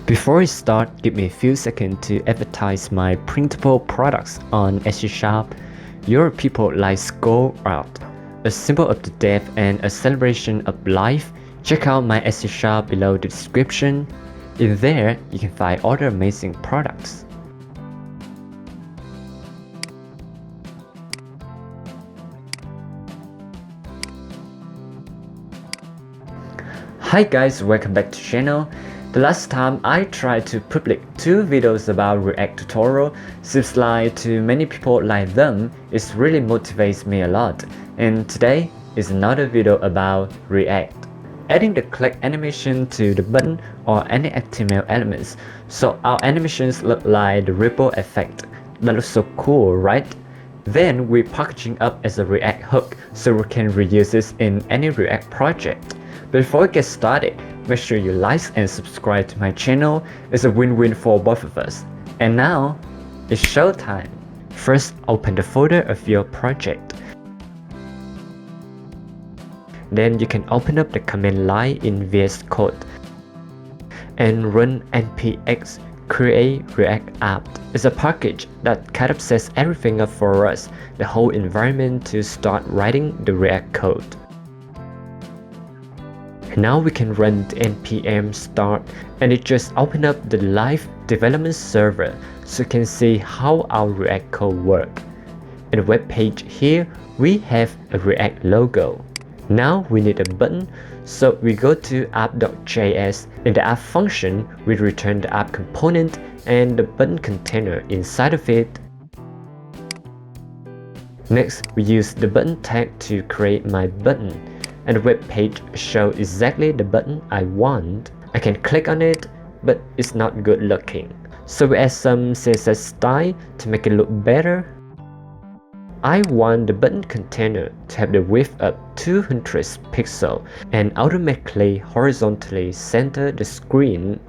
Before we start, give me a few seconds to advertise my printable products on Etsy shop. Your people like Skull Art, a symbol of the death and a celebration of life. Check out my Etsy shop below the description. In there, you can find other amazing products. Hi guys, welcome back to channel. The last time I tried to publish 2 videos about React tutorial. Seems like to many people like them, it really motivates me a lot. And today is another video about React. Adding the click animation to the button or any HTML elements, so our animations look like the ripple effect. That looks so cool, right? Then we're packaging up as a React hook so we can reuse this in any React project. Before we get started, make sure you like and subscribe to my channel. It's a win-win for both of us. And now, it's showtime. First, open the folder of your project. Then you can open up the command line in VS Code and run npx create react app. It's a package that kind of sets everything up for us, the whole environment to start writing the React code. Now we can run the npm start and it just open up the live development server so you can see how our React code work. In the web page here, we have a React logo. Now we need a button, so we go to app.js. In the app function, we return the app component and the button container inside of it. Next, we use the button tag to create my button. And the web page shows exactly the button I want. I can click on it, but it's not good looking. So we add some CSS style to make it look better. I want the button container to have the width of 200 pixels and automatically horizontally center the screen.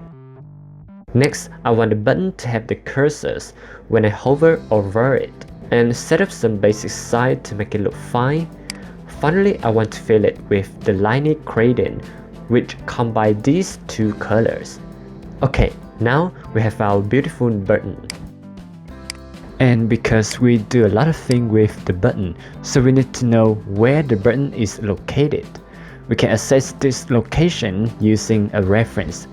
Next, I want the button to have the cursors when I hover over it and set up some basic size to make it look fine. Finally, I want to fill it with the linear gradient, which combine these two colors. Okay, now we have our beautiful button. And because we do a lot of things with the button, so we need to know where the button is located. We can access this location using a reference.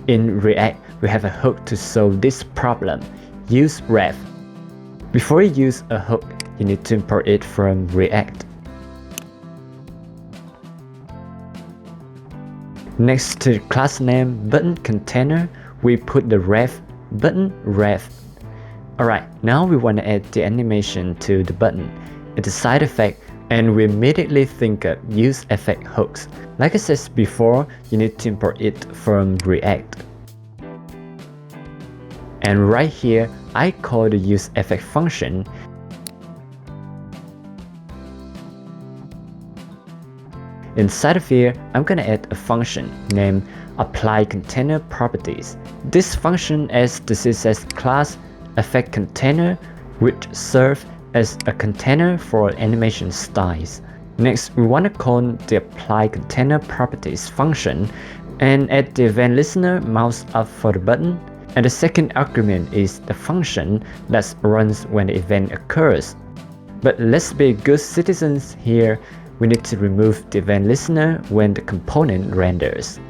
In React, we have a hook to solve this problem. Use ref. Before you use a hook, you need to import it from React. Next to the class name button container, we put the ref button ref. Alright, now we want to add the animation to the button. It's a side effect and we immediately think of use effect hooks. Like I said before, you need to import it from React. And right here, I call the use effect function. Inside of here, I'm gonna add a function named apply container properties. This function adds the CSS class effect container, which serves as a container for animation styles. Next, we want to call the apply container properties function and add the event listener mouse up for the button. And the second argument is the function that runs when the event occurs. But let's be good citizens here. We need to remove the event listener when the component renders.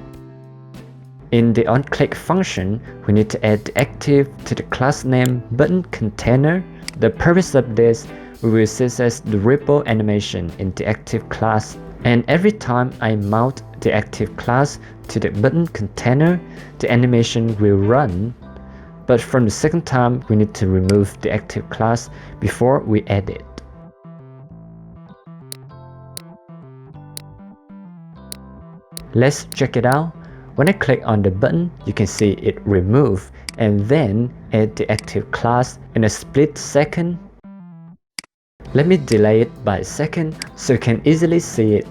In the onClick function, we need to add the active to the class name button container. The purpose of this, we will CSS the ripple animation in the active class. And every time I mount the active class to the button container, the animation will run. But from the second time, we need to remove the active class before we add it. Let's check it out. When I click on the button, you can see it remove and then add the active class in a split second. Let me delay it by a second so you can easily see it.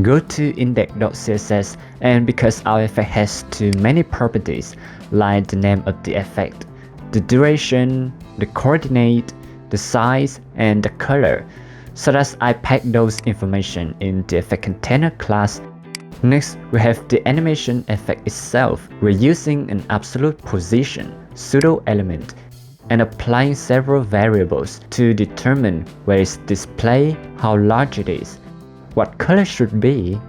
Go to index.css, and because our effect has too many properties like the name of the effect, the duration, the coordinate, the size, and the color, so that I pack those information in the effect container class. Next, we have the animation effect itself. We're using an absolute position pseudo element and applying several variables to determine where it's displayed, how large it is, what color should be.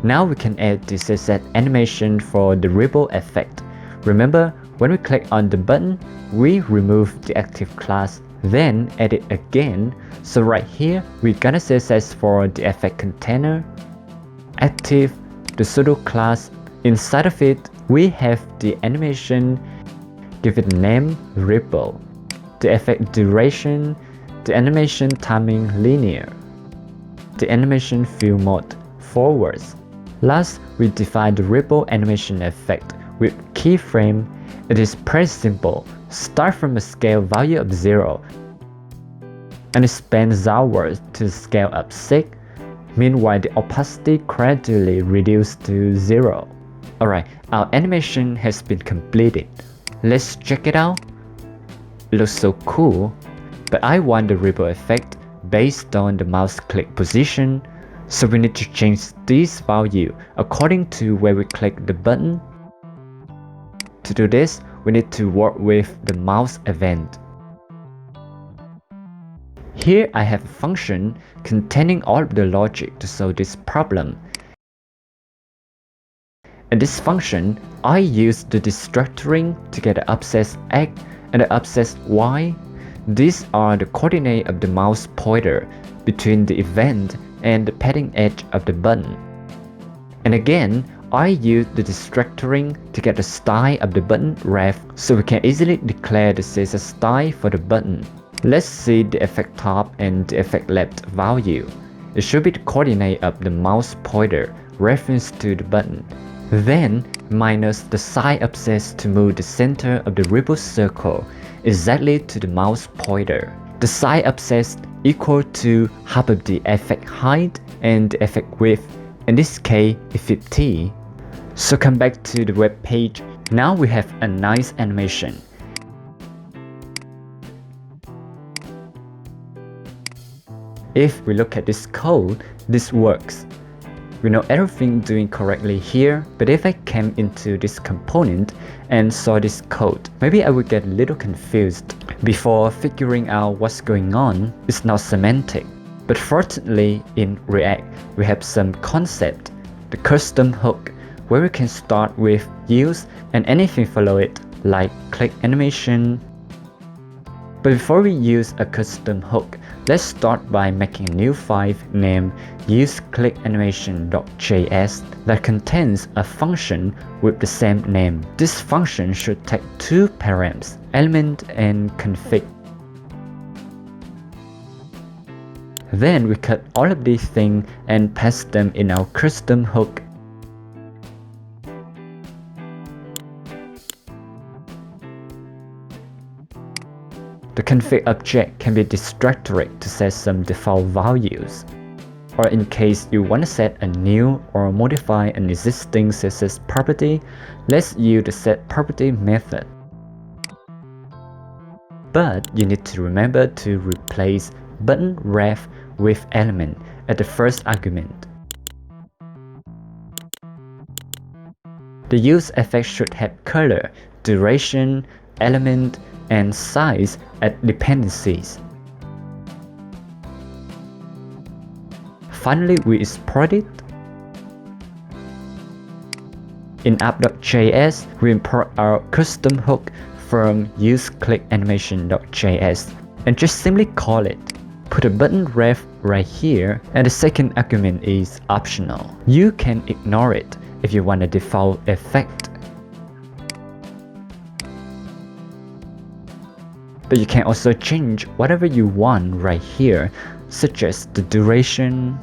Now we can add the CSS animation for the ripple effect. Remember, when we click on the button, we remove the active class, then add it again. So right here, we're gonna CSS for the effect container, active, the pseudo class. Inside of it, we have the animation, give it name ripple, the effect duration, the animation timing linear, the animation fill mode forwards. Last, we define the ripple animation effect with keyframe. It is pretty simple. Start from a scale value of 0 and expand outwards to scale up 6. Meanwhile, the opacity gradually reduced to 0. Alright, our animation has been completed. Let's check it out. It looks so cool, but I want the ripple effect based on the mouse click position, so we need to change this value according to where we click the button. To do this, we need to work with the mouse event. Here I have a function containing all of the logic to solve this problem. In this function, I use the destructuring to get the abscess x and the abscess y. These are the coordinates of the mouse pointer between the event and the padding edge of the button. And again, I use the destructuring to get the style of the button ref, so we can easily declare the CSS style for the button. Let's see the effect top and the effect left value. It should be the coordinate of the mouse pointer reference to the button. Then minus the side abscess to move the center of the ripple circle exactly to the mouse pointer. The side abscess equal to half of the effect height and the effect width, in this case is 50. So come back to the web page. Now we have a nice animation. If we look at this code, this works. We know everything doing correctly here, but if I came into this component and saw this code, maybe I would get a little confused. Before figuring out what's going on, it's not semantic. But fortunately, in React, we have some concept, the custom hook, where we can start with use and anything follow it, like click animation. But before we use a custom hook, let's start by making a new file named useClickAnimation.js that contains a function with the same name. This function should take two params, element and config. Then we cut all of these things and paste them in our custom hook. The config object can be destructory to set some default values. Or in case you want to set a new or modify an existing CSS property, let's use the setProperty method. But you need to remember to replace button ref with element at the first argument. The use effect should have color, duration, element, and size as dependencies. Finally, we export it. In app.js, we import our custom hook from useClickAnimation.js and just simply call it. Put a button ref right here, and the second argument is optional. You can ignore it if you want a default effect. But you can also change whatever you want right here, such as the duration,